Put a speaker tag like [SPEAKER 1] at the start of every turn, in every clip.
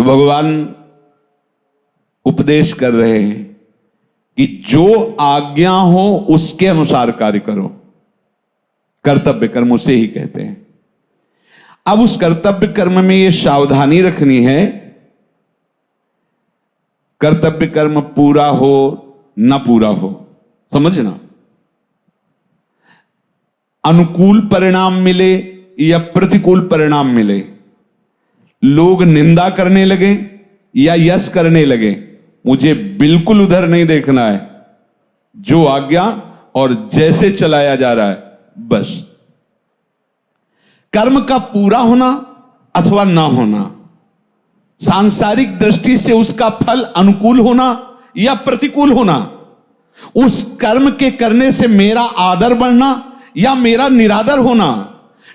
[SPEAKER 1] तो भगवान उपदेश कर रहे हैं कि जो आज्ञा हो उसके अनुसार कार्य करो। कर्तव्य कर्म उसे ही कहते हैं। अब उस कर्तव्य कर्म में यह सावधानी रखनी है, कर्तव्य कर्म पूरा हो ना पूरा हो, समझना। अनुकूल परिणाम मिले या प्रतिकूल परिणाम मिले, लोग निंदा करने लगे या यश करने लगे, मुझे बिल्कुल उधर नहीं देखना है। जो आज्ञा और जैसे चलाया जा रहा है बस। कर्म का पूरा होना अथवा ना होना, सांसारिक दृष्टि से उसका फल अनुकूल होना या प्रतिकूल होना, उस कर्म के करने से मेरा आदर बढ़ना या मेरा निरादर होना,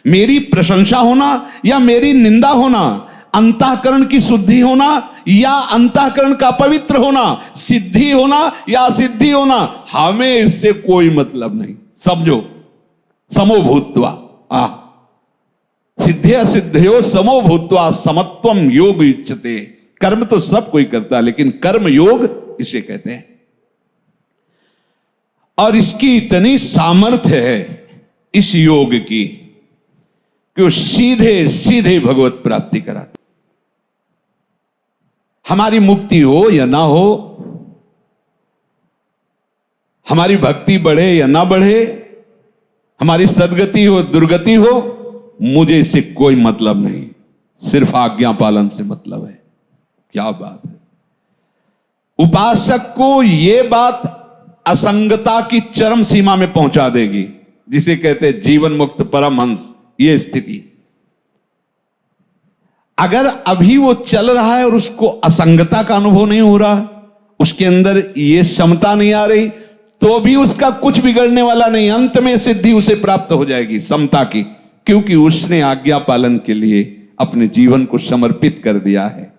[SPEAKER 1] मेरी प्रशंसा होना या मेरी निंदा होना, अंतःकरण की शुद्धि होना या अंतःकरण का पवित्र होना, सिद्धि होना या असिद्धि होना, हमें इससे कोई मतलब नहीं। समझो, समो भूत्वा सिद्धे असिद्धयो समो भूत्वा समत्वम योग इच्छते। कर्म तो सब कोई करता है, लेकिन कर्म योग इसे कहते हैं। और इसकी इतनी सामर्थ्य है इस योग की कि वो सीधे सीधे भगवत प्राप्ति कराता। हमारी मुक्ति हो या ना हो, हमारी भक्ति बढ़े या ना बढ़े, हमारी सदगति हो दुर्गति हो, मुझे इससे कोई मतलब नहीं, सिर्फ आज्ञा पालन से मतलब है। क्या बात है। उपासक को यह बात असंगता की चरम सीमा में पहुंचा देगी, जिसे कहते हैं जीवन मुक्त परमहंस, यह स्थिति। अगर अभी वो चल रहा है और उसको असंगता का अनुभव नहीं हो रहा, उसके अंदर ये क्षमता नहीं आ रही, तो भी उसका कुछ बिगड़ने वाला नहीं। अंत में सिद्धि उसे प्राप्त हो जाएगी समता की, क्योंकि उसने आज्ञा पालन के लिए अपने जीवन को समर्पित कर दिया है।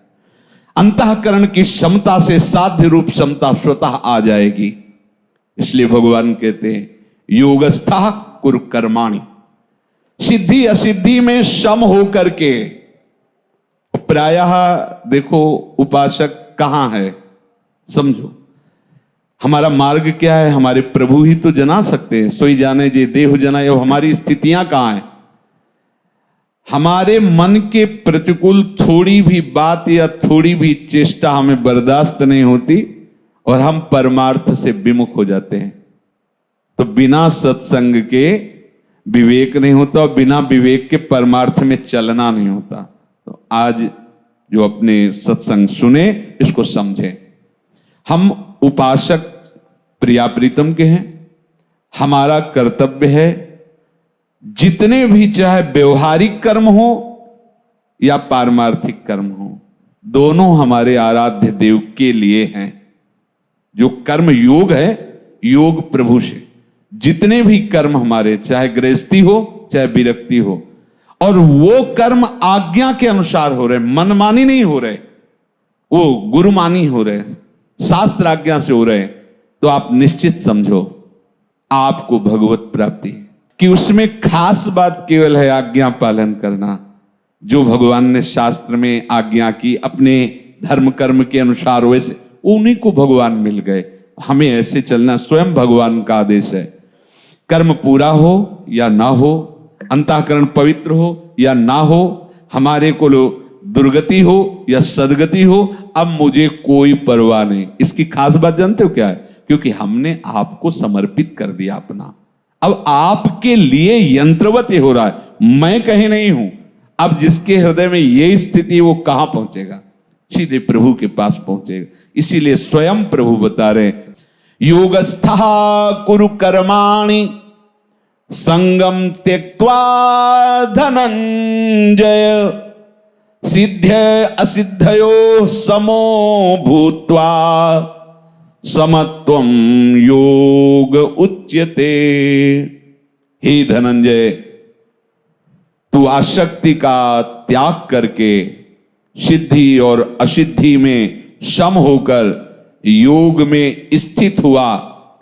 [SPEAKER 1] अंतःकरण की क्षमता से साध्य रूप क्षमता स्वतः आ जाएगी। इसलिए भगवान कहते हैं योगस्थः कुरु कर्माणि, सिद्धि असिद्धि में सम हो करके। प्रायः देखो उपासक कहां है, समझो हमारा मार्ग क्या है, हमारे प्रभु ही तो जना सकते हैं। सोई जाने जे देह जना, ये हमारी स्थितियां कहां हैं। हमारे मन के प्रतिकूल थोड़ी भी बात या थोड़ी भी चेष्टा हमें बर्दाश्त नहीं होती और हम परमार्थ से विमुख हो जाते हैं। तो बिना सत्संग के विवेक नहीं होता और बिना विवेक के परमार्थ में चलना नहीं होता। तो आज जो अपने सत्संग सुने इसको समझें। हम उपासक प्रिया प्रीतम के हैं, हमारा कर्तव्य है जितने भी चाहे व्यवहारिक कर्म हो या पारमार्थिक कर्म हो, दोनों हमारे आराध्य देव के लिए हैं। जो कर्म योग है, योग प्रभु से, जितने भी कर्म हमारे, चाहे गृहस्थी हो चाहे विरक्ति हो, और वो कर्म आज्ञा के अनुसार हो रहे, मनमानी नहीं हो रहे, वो गुरुमानी हो रहे, शास्त्र आज्ञा से हो रहे, तो आप निश्चित समझो आपको भगवत प्राप्ति, कि उसमें खास बात केवल है आज्ञा पालन करना। जो भगवान ने शास्त्र में आज्ञा की अपने धर्म कर्म के अनुसार, वैसे उन्हीं को भगवान मिल गए। हमें ऐसे चलना स्वयं भगवान का आदेश है। कर्म पूरा हो या ना हो, अंतःकरण पवित्र हो या ना हो, हमारे को दुर्गति हो या सदगति हो, अब मुझे कोई परवाह नहीं। इसकी खास बात जानते हो क्या है? क्योंकि हमने आपको समर्पित कर दिया अपना। अब आपके लिए यंत्रवत ये हो रहा है, मैं कहीं नहीं हूं। अब जिसके हृदय में ये स्थिति, वो कहां पहुंचेगा? सीधे प्रभु के पास पहुंचेगा। इसीलिए स्वयं प्रभु बता रहे योगस्थः कुरु कर्माणि संगम त्यक्त्वा धनंजय सिद्ध असिद्धयो समो भूत्वा समत्वम योग उच्यते। हे धनंजय, तू आसक्ति का त्याग करके सिद्धि और असिद्धि में सम होकर योग में स्थित हुआ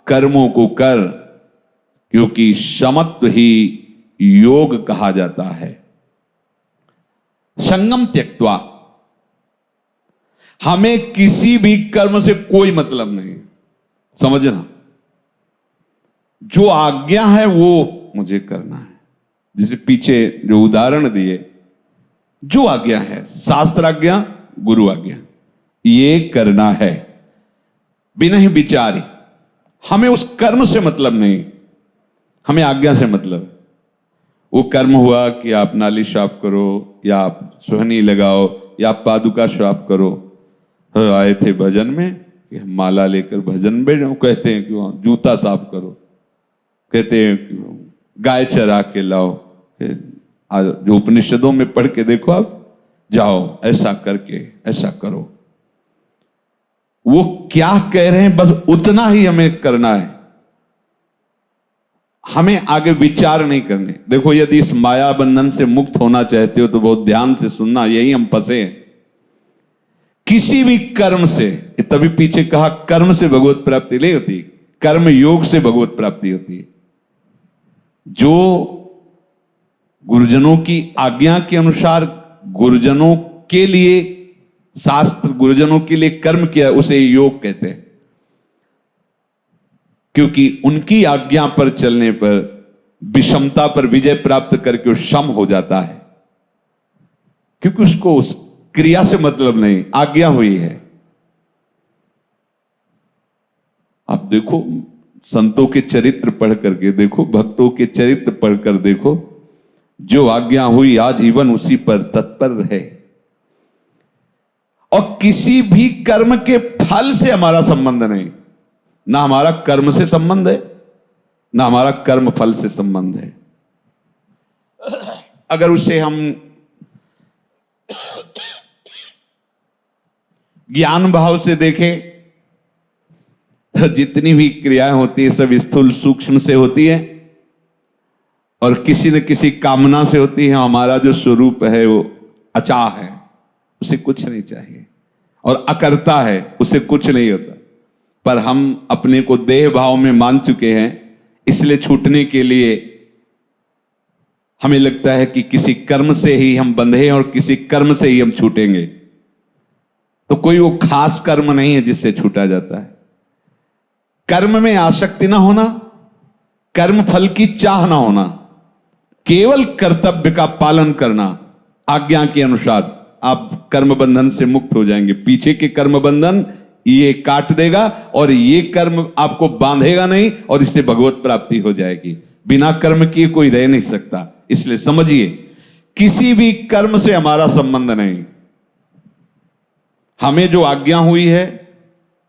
[SPEAKER 1] कर्मों को कर, क्योंकि समत्व ही योग कहा जाता है। संगम त्यक्त्वा, हमें किसी भी कर्म से कोई मतलब नहीं, समझना। जो आज्ञा है वो मुझे करना है। जैसे पीछे जो उदाहरण दिए, जो आज्ञा है, शास्त्र आज्ञा, गुरु आज्ञा, ये करना है बिना ही विचारी। हमें उस कर्म से मतलब नहीं, हमें आज्ञा से मतलब है। वो कर्म हुआ कि आप नाली साफ करो, या आप सुहनी लगाओ, या आप पादुका साफ करो। आए थे भजन में कि माला लेकर भजन में जाओ, कहते हैं कि वहां जूता साफ करो, कहते हैं कि गाय चरा के लाओ, जो उपनिषदों में पढ़ के देखो, आप जाओ ऐसा करके ऐसा करो। वो क्या कह रहे हैं बस उतना ही हमें करना है, हमें आगे विचार नहीं करने। देखो, यदि इस माया बंधन से मुक्त होना चाहते हो तो बहुत ध्यान से सुनना, यही हम फंसे हैं। किसी भी कर्म से, तभी पीछे कहा कर्म से भगवत प्राप्ति नहीं होती, कर्म योग से भगवत प्राप्ति होती है। जो गुरुजनों की आज्ञा के अनुसार, गुरुजनों के लिए शास्त्र, गुरुजनों के लिए कर्म किया, उसे योग कहते हैं। क्योंकि उनकी आज्ञा पर चलने पर विषमता पर विजय प्राप्त करके वो सम हो जाता है, क्योंकि उसको उस क्रिया से मतलब नहीं, आज्ञा हुई है। आप देखो, संतों के चरित्र पढ़ करके देखो, भक्तों के चरित्र पढ़कर देखो, जो आज्ञा हुई आजीवन उसी पर तत्पर रहे। और किसी भी कर्म के फल से हमारा संबंध नहीं, ना हमारा कर्म से संबंध है, ना हमारा कर्म फल से संबंध है। अगर उसे हम ज्ञान भाव से देखें तो जितनी भी क्रियाएं होती है सब स्थूल सूक्ष्म से होती है, और किसी न किसी कामना से होती है। हमारा जो स्वरूप है वो अचाह है, उसे कुछ नहीं चाहिए, और अकर्ता है, उसे कुछ नहीं होता। पर हम अपने को देह भाव में मान चुके हैं, इसलिए छूटने के लिए हमें लगता है कि किसी कर्म से ही हम बंधे हैं और किसी कर्म से ही हम छूटेंगे। तो कोई वो खास कर्म नहीं है जिससे छूटा जाता है। कर्म में आसक्ति ना होना, कर्म फल की चाह ना होना, केवल कर्तव्य का पालन करना, आज्ञा के अनुसार, आप कर्म बंधन से मुक्त हो जाएंगे। पीछे के कर्म बंधन ये काट देगा और ये कर्म आपको बांधेगा नहीं, और इससे भगवत प्राप्ति हो जाएगी। बिना कर्म किए कोई रह नहीं सकता। इसलिए समझिए, किसी भी कर्म से हमारा संबंध नहीं। हमें जो आज्ञा हुई है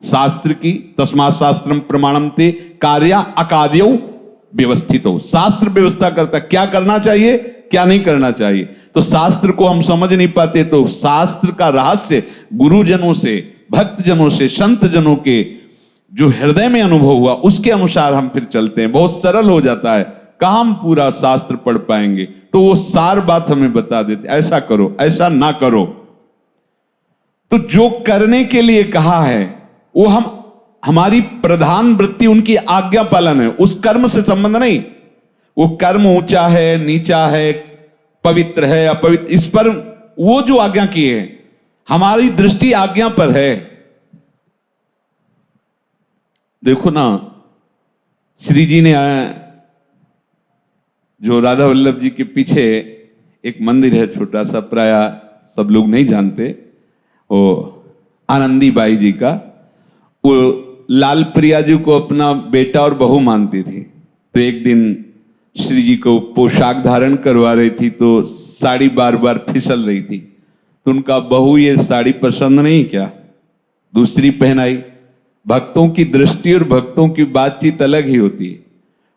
[SPEAKER 1] शास्त्र की, तस्मात् शास्त्रम प्रमाणम ते कार्या अकार्यौ व्यवस्थितो। शास्त्र व्यवस्था करता क्या करना चाहिए, क्या नहीं करना चाहिए। तो शास्त्र को हम समझ नहीं पाते, तो शास्त्र का रहस्य गुरुजनों से, भक्तजनों से, संत जनों के जो हृदय में अनुभव हुआ उसके अनुसार हम फिर चलते हैं। बहुत सरल हो जाता है। कहां हम पूरा शास्त्र पढ़ पाएंगे, तो वो सार बात हमें बता देते, ऐसा करो, ऐसा ना करो। तो जो करने के लिए कहा है वो हमारी प्रधान वृत्ति उनकी आज्ञा पालन है, उस कर्म से संबंध नहीं। वो कर्म ऊंचा है, नीचा है, पवित्र है, अपवित्र, इस पर वो जो आज्ञा किए हैं, हमारी दृष्टि आज्ञा पर है। देखो ना, श्री जी ने जो राधा वल्लभ जी के पीछे एक मंदिर है छोटा सा, प्राय सब लोग नहीं जानते, वो आनंदी बाई जी का, वो लाल प्रिया जी को अपना बेटा और बहू मानती थी। तो एक दिन श्री जी को पोशाक धारण करवा रही थी, तो साड़ी बार बार फिसल रही थी। तो उनका बहू, ये साड़ी पसंद नहीं क्या, दूसरी पहनाई। भक्तों की दृष्टि और भक्तों की बातचीत अलग ही होती है।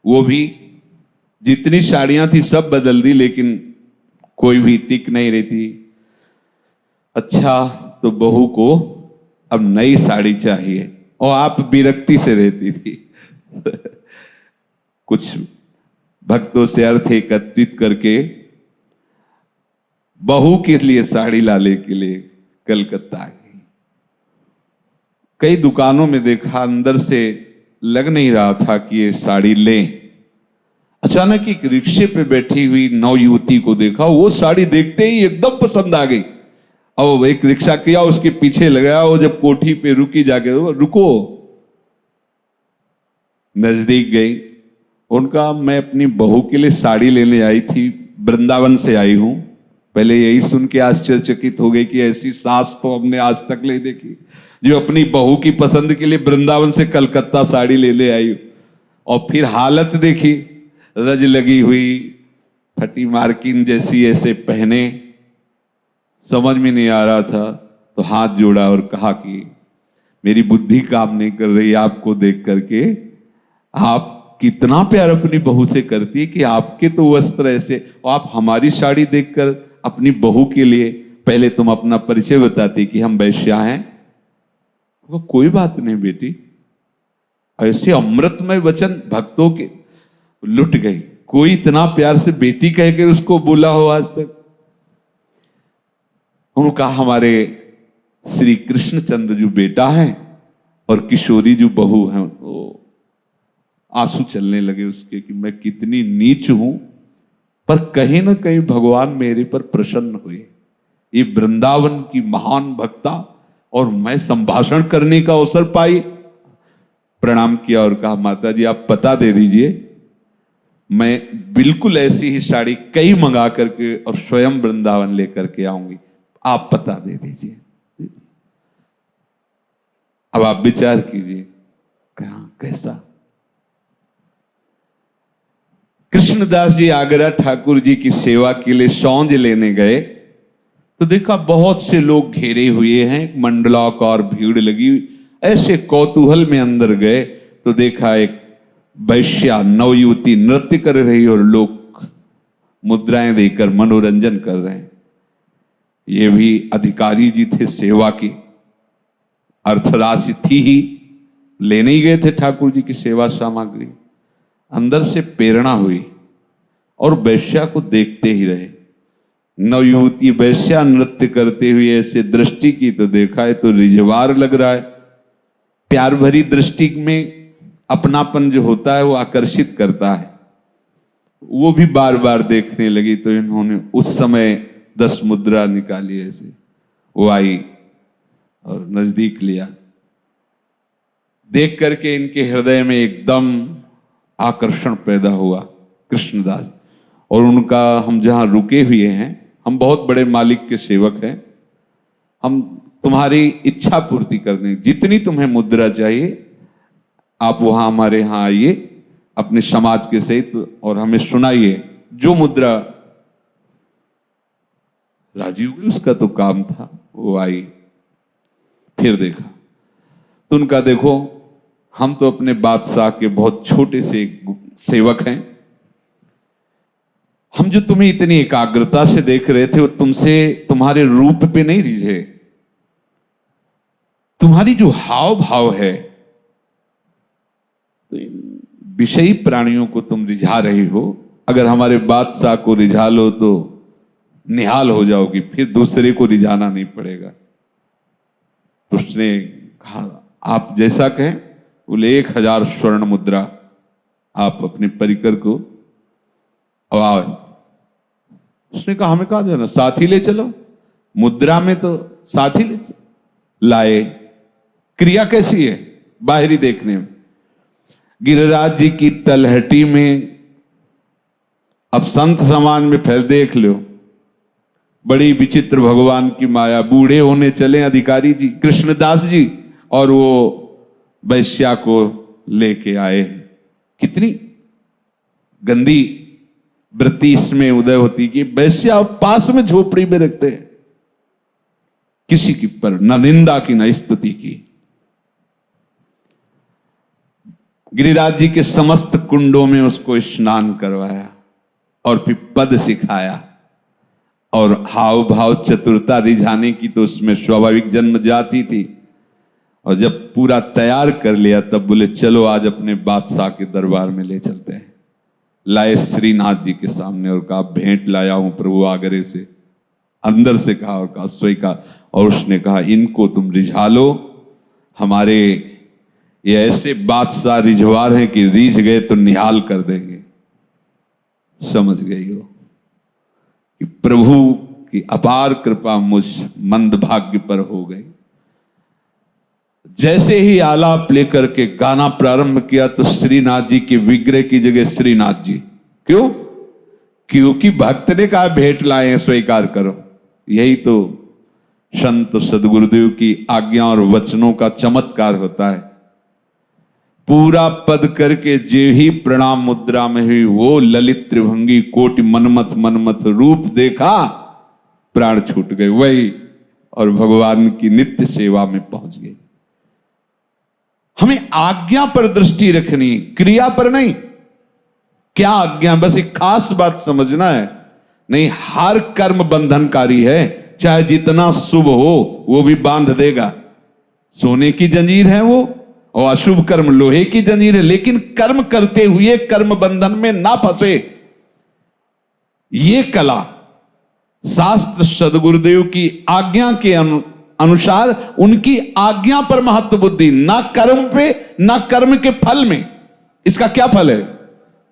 [SPEAKER 1] वो भी जितनी साड़ियां थी सब बदल दी, लेकिन कोई भी टिक नहीं रही थी। अच्छा, तो बहू को अब नई साड़ी चाहिए, और आप विरक्ति से रहती थी। कुछ भक्तों से अर्थ एकत्रित करके बहू के लिए साड़ी लाने के लिए कलकत्ता आई। कई दुकानों में देखा, अंदर से लग नहीं रहा था कि ये साड़ी लें। अचानक एक रिक्शे पे बैठी हुई नवयुवती को देखा, वो साड़ी देखते ही एकदम पसंद आ गई। और एक रिक्शा किया, उसके पीछे लगाया। वो जब कोठी पे रुकी जाके, रुको, नजदीक गई। उनका, मैं अपनी बहू के लिए साड़ी लेने आई थी, वृंदावन से आई हूं। पहले यही सुन के आश्चर्यचकित हो गई कि ऐसी सास तो हमने आज तक नहीं देखी, जो अपनी बहू की पसंद के लिए वृंदावन से कलकत्ता साड़ी ले आई। और फिर हालत देखी, रज लगी हुई, फटी मार्किन जैसी, ऐसे पहने, समझ में नहीं आ रहा था। तो हाथ जोड़ा और कहा कि मेरी बुद्धि काम नहीं कर रही आपको देख करके। आप कितना प्यार अपनी बहू से करती है कि आपके तो वस्त्र ऐसे, और आप हमारी साड़ी देखकर अपनी बहू के लिए पहले तुम अपना परिचय बताती कि हम वैश्या हैं। वो कोई बात नहीं बेटी, ऐसे अमृतमय वचन भक्तों के लुट गई। कोई इतना प्यार से बेटी कह के उसको बोला हो आज तक। उन्होंने कहा हमारे श्री कृष्णचंद्र जो बेटा है और किशोरी जो बहू है, वो आंसू चलने लगे उसके कि मैं कितनी नीच हूं, पर कहीं ना कहीं भगवान मेरे पर प्रसन्न हुए। ये वृंदावन की महान भक्ता, और मैं संभाषण करने का अवसर पाई। प्रणाम किया और कहा माता जी आप पता दे दीजिए, मैं बिल्कुल ऐसी ही साड़ी कई मंगा करके और स्वयं वृंदावन लेकर के आऊंगी, आप पता दे दीजिए। अब आप विचार कीजिए कहां कैसा। कृष्णदास जी आगरा ठाकुर जी की सेवा के लिए सौंज लेने गए तो देखा बहुत से लोग घेरे हुए हैं, मंडलाकार भीड़ लगी। ऐसे कौतूहल में अंदर गए तो देखा एक वैश्या नवयुवती नृत्य कर रही और लोग मुद्राएं देकर मनोरंजन कर रहे हैं। ये भी अधिकारी जी थे सेवा की, अर्थराशि थी ही, लेने ही गए थे ठाकुर जी की सेवा सामग्री। अंदर से प्रेरणा हुई और वैश्या को देखते ही रहे। नवयुवती वैश्या नृत्य करते हुए ऐसे दृष्टि की तो देखा है तो रिझवार लग रहा है। प्यार भरी दृष्टि में अपनापन जो होता है वो आकर्षित करता है। वो भी बार बार देखने लगी तो इन्होंने उस समय 10 मुद्रा निकाली, ऐसे वो आई और नजदीक लिया। देख करके इनके हृदय में एकदम आकर्षण पैदा हुआ कृष्णदास। और उनका, हम जहां रुके हुए हैं, हम बहुत बड़े मालिक के सेवक हैं, हम तुम्हारी इच्छा पूर्ति करने, जितनी तुम्हें मुद्रा चाहिए आप वहां हमारे यहां आइए अपने समाज के सहित और हमें सुनाइए जो मुद्रा। राजी हुई, उसका तो काम था। वो आई, फिर देखा तो उनका, देखो हम तो अपने बादशाह के बहुत छोटे से सेवक हैं, हम जो तुम्हें इतनी एकाग्रता से देख रहे थे वो तुमसे, तुम्हारे रूप पे नहीं रिझे, तुम्हारी जो हाव भाव है, तो विषयी प्राणियों को तुम रिझा रही हो। अगर हमारे बादशाह को रिझा लो तो निहाल हो जाओगी, फिर दूसरे को रिझाना नहीं पड़ेगा। तो उसने कहा आप जैसा कहें। बोले 1000 स्वर्ण मुद्रा आप अपने परिकर को। अब आओ, उसने कहा हमें कहा जाना, साथ ही ले चलो। मुद्रा में तो साथ ही ले चलो। लाए। क्रिया कैसी है बाहरी देखने में, गिरिराज जी की तलहटी में, अब संत समाज में फैल देख लो, बड़ी विचित्र भगवान की माया। बूढ़े होने चले अधिकारी जी कृष्णदास जी और वो वैश्या को लेके आए। कितनी गंदी वृत्ति इसमें उदय होती कि वैश्या पास में झोपड़ी में रखते हैं, किसी की पर न निंदा की न स्तुति की। गिरिराज जी के समस्त कुंडों में उसको स्नान करवाया और फिर पद सिखाया। और हाव भाव चतुरता रिझाने की तो उसमें स्वाभाविक जन्म जाती थी। और जब पूरा तैयार कर लिया तब बोले चलो आज अपने बादशाह के दरबार में ले चलते हैं। लाए श्रीनाथ जी के सामने और कहा भेंट लाया हूं प्रभु आगरे से। अंदर से कहा और कहा स्वीकार। और उसने कहा इनको तुम रिझा लो, हमारे ये ऐसे बादशाह रिझवार हैं कि रिझ गए तो निहाल कर देंगे। समझ गई हो कि प्रभु कि अपार कृपा मुझ मंदभाग्य पर हो गई। जैसे ही आलाप लेकर के गाना प्रारंभ किया तो श्रीनाथ जी के विग्रह की जगह श्रीनाथ जी। क्यों? क्योंकि भक्त ने कहा भेंट लाए हैं, स्वीकार करो। यही तो संत सदगुरुदेव की आज्ञा और वचनों का चमत्कार होता है। पूरा पद करके जे ही प्रणाम मुद्रा में हुई, वो ललित त्रिभंगी कोटि मनमथ मनमथ रूप देखा, प्राण छूट गए वही, और भगवान की नित्य सेवा में पहुंच गए। हमें आज्ञा पर दृष्टि रखनी, क्रिया पर नहीं। क्या आज्ञा? बस एक खास बात समझना है, नहीं, हर कर्म बंधनकारी है, चाहे जितना शुभ हो वो भी बांध देगा। सोने की जंजीर है वो, और अशुभ कर्म लोहे की जंजीर है। लेकिन कर्म करते हुए कर्म बंधन में ना फंसे, ये कला शास्त्र सदगुरुदेव की आज्ञा के अनुसार, उनकी आज्ञा पर महत्व बुद्धि, ना कर्म पे ना कर्म के फल में। इसका क्या फल है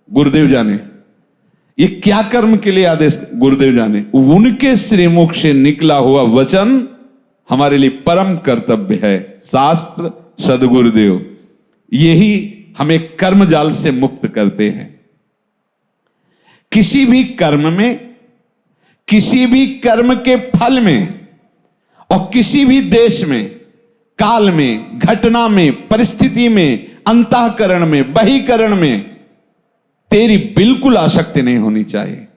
[SPEAKER 1] गुरुदेव जाने, ये क्या कर्म के लिए आदेश गुरुदेव जाने। उनके श्रीमुख से निकला हुआ वचन हमारे लिए परम कर्तव्य है। शास्त्र सदगुरुदेव यही हमें कर्म जाल से मुक्त करते हैं। किसी भी कर्म में, किसी भी कर्म के फल में, और किसी भी देश में, काल में, घटना में, परिस्थिति में, अंतःकरण में, बहिकरण में तेरी बिल्कुल आसक्ति नहीं होनी चाहिए।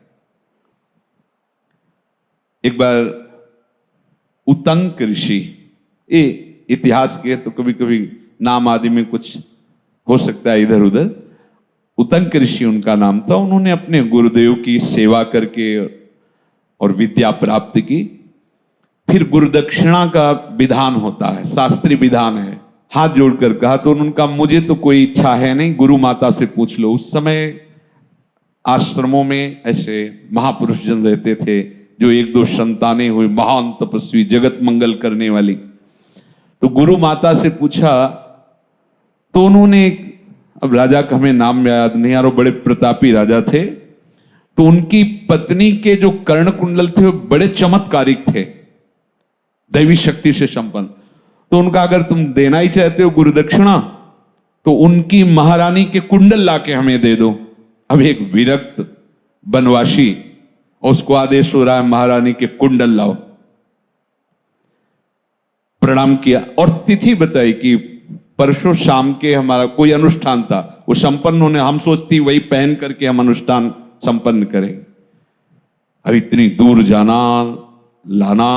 [SPEAKER 1] एक बार उतंक ऋषि, ये इतिहास के तो कभी कभी नाम आदि में कुछ हो सकता है इधर उधर, उतंक ऋषि उनका नाम था। उन्होंने अपने गुरुदेव की सेवा करके और विद्या प्राप्त की। फिर गुरुदक्षिणा का विधान होता है, शास्त्रीय विधान है। हाथ जोड़कर कहा तो उन्होंने कहा मुझे तो कोई इच्छा है नहीं, गुरु माता से पूछ लो। उस समय आश्रमों में ऐसे महापुरुष जन रहते थे जो एक दो संतानें हुई, महान तपस्वी, जगत मंगल करने वाली। तो गुरु माता से पूछा तो उन्होंने, अब राजा का हमें नाम याद नहीं आ रहा, बड़े प्रतापी राजा थे। तो उनकी पत्नी के जो कर्ण कुंडल थे वो बड़े चमत्कारिक थे, दैवी शक्ति से संपन्न। तो उनका अगर तुम देना ही चाहते हो गुरुदक्षिणा तो उनकी महारानी के कुंडल लाके हमें दे दो। अब एक विरक्त बनवासी, उसको आदेश हो रहा है महारानी के कुंडल लाओ। प्रणाम किया और तिथि बताई कि परसों शाम के हमारा कोई अनुष्ठान था, वो संपन्न होने, हम सोचती वही पहन करके हम अनुष्ठान संपन्न करेंगे। अब इतनी दूर जाना लाना,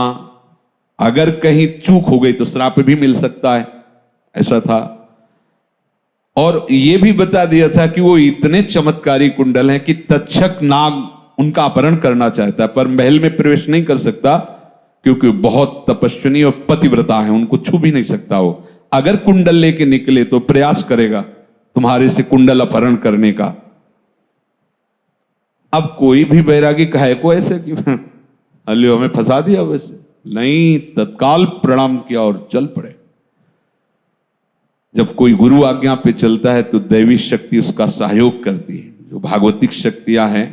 [SPEAKER 1] अगर कहीं चूक हो गई तो श्राप भी मिल सकता है, ऐसा था। और यह भी बता दिया था कि वो इतने चमत्कारी कुंडल हैं कि तक्षक नाग उनका अपहरण करना चाहता है, पर महल में प्रवेश नहीं कर सकता क्योंकि बहुत तपस्विनी और पतिव्रता है, उनको छू भी नहीं सकता। वो अगर कुंडल लेके निकले तो प्रयास करेगा तुम्हारे से कुंडल अपहरण करने का। अब कोई भी बैरागी कहे को ऐसे कि अल्यो हमें फंसा दिया, वैसे नहीं, तत्काल प्रणाम किया और चल पड़े। जब कोई गुरु आज्ञा पे चलता है तो दैवी शक्ति उसका सहयोग करती है, जो भागवतिक शक्तियां हैं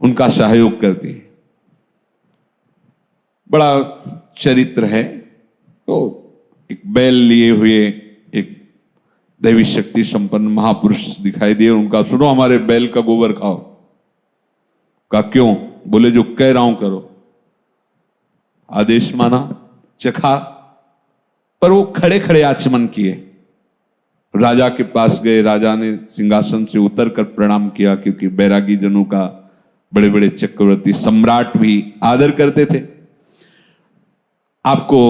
[SPEAKER 1] उनका सहयोग करती है। बड़ा चरित्र है। तो एक बैल लिए हुए एक दैवी शक्ति संपन्न महापुरुष दिखाई दिए। उनका सुनो हमारे बैल का गोबर खाओ। कहा क्यों? बोले जो कह रहा हूं करो। आदेश माना, चखा, पर वो खड़े खड़े आचमन किए। राजा के पास गए, राजा ने सिंहासन से उतर कर प्रणाम किया, क्योंकि बैरागी जनों का बड़े बड़े चक्रवर्ती सम्राट भी आदर करते थे। आपको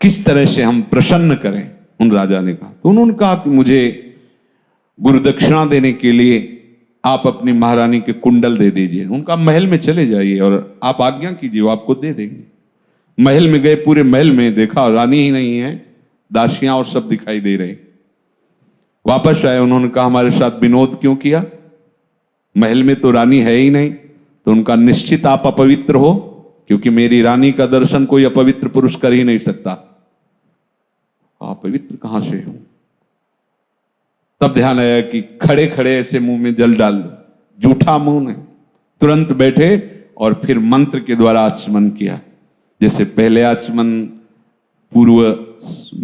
[SPEAKER 1] किस तरह से हम प्रसन्न करें, उन राजा ने कहा। तो उन्होंने कहा कि मुझे गुरुदक्षिणा देने के लिए आप अपनी महारानी के कुंडल दे दीजिए। उनका महल में चले जाइए और आप आज्ञा कीजिए, वो आपको दे देंगे। महल में गए, पूरे महल में देखा रानी ही नहीं है, दासियां और सब दिखाई दे रहे। वापस आए, उन्होंने कहा हमारे साथ विनोद क्यों किया, महल में तो रानी है ही नहीं। तो उनका निश्चित आप अपवित्र हो, क्योंकि मेरी रानी का दर्शन कोई अपवित्र पुरुष कर ही नहीं सकता। अपवित्र कहां से हूं? तब ध्यान आया कि खड़े खड़े ऐसे मुंह में जल डाल दो, जूठा मुंह है। तुरंत बैठे और फिर मंत्र के द्वारा आचमन किया। जैसे पहले आचमन पूर्व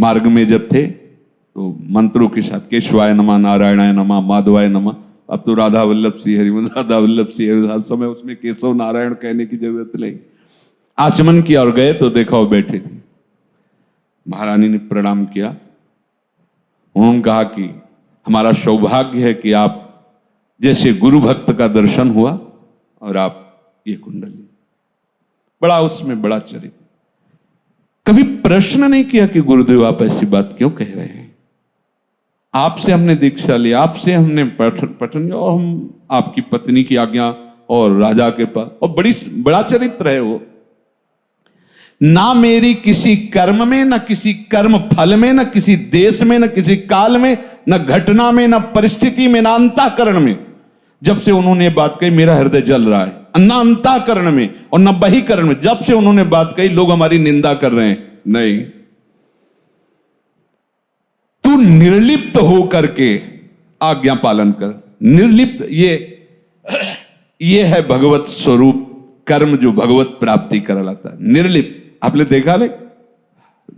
[SPEAKER 1] मार्ग में जब थे तो मंत्रों के साथ केशवाय नमः, नारायणाय नमः, माधवाय नमः। अब तो राधा वल्लभ श्री हरि, राधा वल्लभ श्री हरि, हर समय उसमें केशव नारायण कहने की जरूरत नहीं। आचमन किया और गए तो देखा वो बैठे थे। महारानी ने प्रणाम किया। उन्होंने कहा कि हमारा सौभाग्य है कि आप जैसे गुरु भक्त का दर्शन हुआ और आप ये कुंडली, बड़ा उसमें बड़ा चरित्र। कभी प्रश्न नहीं किया कि गुरुदेव आप ऐसी बात क्यों कह रहे हैं, आपसे हमने दीक्षा ली, आपसे हमने पठन और हम आपकी पत्नी की आज्ञा और राजा के पास, और बड़ा चरित्र है वो। ना मेरी किसी कर्म में, ना किसी कर्म फल में, ना किसी देश में, ना किसी काल में, ना घटना में, ना परिस्थिति में, ना अंतःकरण में। जब से उन्होंने बात कही मेरा हृदय जल रहा है, ना अंतःकरण में और ना बहिकरण में। जब से उन्होंने बात कही लोग हमारी निंदा कर रहे हैं, नहीं, तू निर्लिप्त हो करके आज्ञा पालन कर। निर्लिप्त ये है भगवत स्वरूप कर्म जो भगवत प्राप्ति करा लाता है। निर्लिप्त आपने देखा नहीं,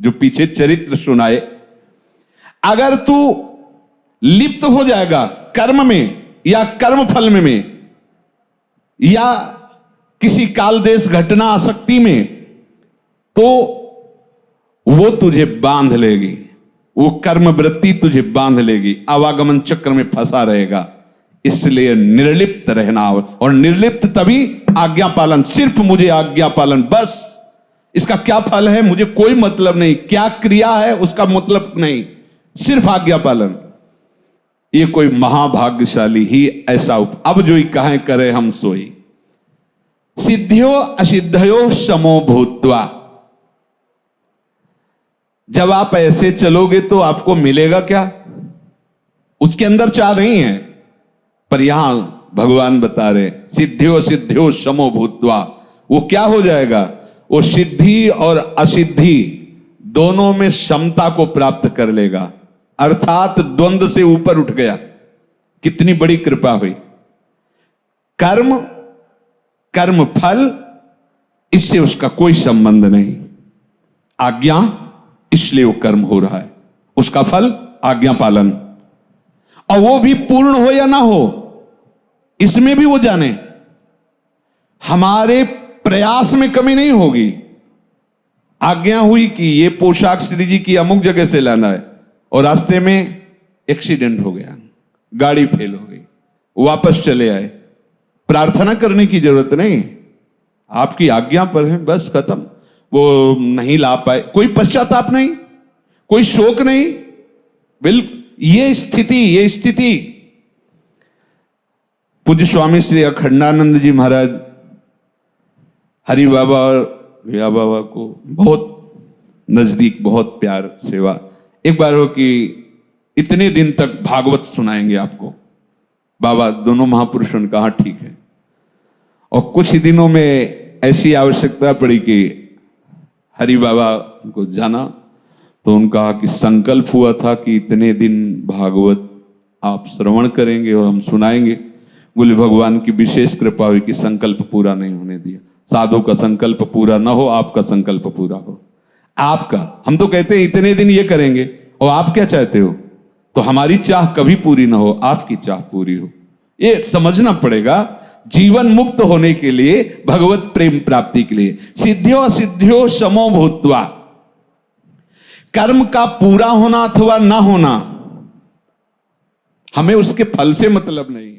[SPEAKER 1] जो पीछे चरित्र सुनाए, अगर तू लिप्त हो जाएगा कर्म में या कर्म फल में या किसी काल देश घटना आसक्ति में, तो वो तुझे बांध लेगी, वो कर्म वृत्ति तुझे बांध लेगी, आवागमन चक्र में फंसा रहेगा। इसलिए निर्लिप्त रहना, और निर्लिप्त तभी आज्ञा पालन, सिर्फ मुझे आज्ञा पालन, बस इसका क्या फल है मुझे कोई मतलब नहीं, क्या क्रिया है उसका मतलब नहीं, सिर्फ आज्ञा पालन। ये कोई महाभाग्यशाली ही ऐसा अब जो ही कहें करे हम सोई। सिद्धियो असिद्धयो समो भूत्वा। जब आप ऐसे चलोगे तो आपको मिलेगा क्या, उसके अंदर चाह नहीं है, पर यहां भगवान बता रहे सिद्धियो सिद्धियो समो भूत्वा। वो क्या हो जाएगा, वो सिद्धि और असिद्धि दोनों में समता को प्राप्त कर लेगा, अर्थात द्वंद्व से ऊपर उठ गया। कितनी बड़ी कृपा हुई। कर्म कर्म फल इससे उसका कोई संबंध नहीं, आज्ञा इसलिए वो कर्म हो रहा है, उसका फल आज्ञा पालन, और वो भी पूर्ण हो या ना हो इसमें भी वो जाने। हमारे प्रयास में कमी नहीं होगी। आज्ञा हुई कि ये पोशाक श्री जी की अमुक जगह से लाना है, और रास्ते में एक्सीडेंट हो गया, गाड़ी फेल हो गई, वापस चले आए, प्रार्थना करने की जरूरत नहीं, आपकी आज्ञा पर है, बस खत्म। वो नहीं ला पाए, कोई पश्चाताप नहीं, कोई शोक नहीं, बिल्कुल ये स्थिति। पूज्य स्वामी श्री अखंडानंद जी महाराज हरि बाबा और भैया बाबा को बहुत नजदीक, बहुत प्यार सेवा। एक बार हो कि इतने दिन तक भागवत सुनाएंगे आपको, बाबा दोनों महापुरुषों ने कहा ठीक है। और कुछ ही दिनों में ऐसी आवश्यकता पड़ी कि हरि बाबा को जाना, तो उनका कहा कि संकल्प हुआ था कि इतने दिन भागवत आप श्रवण करेंगे और हम सुनाएंगे। बोले भगवान की विशेष कृपा हुई कि संकल्प पूरा नहीं होने दिया। साधु का संकल्प पूरा ना हो, आपका संकल्प पूरा हो। आपका, हम तो कहते हैं इतने दिन ये करेंगे, और आप क्या चाहते हो, तो हमारी चाह कभी पूरी ना हो, आपकी चाह पूरी हो। ये समझना पड़ेगा। जीवन मुक्त होने के लिए, भगवत प्रेम प्राप्ति के लिए, सिद्धियो असिद्धियो समो भूत्वा। कर्म का पूरा होना अथवा ना होना, हमें उसके फल से मतलब नहीं है।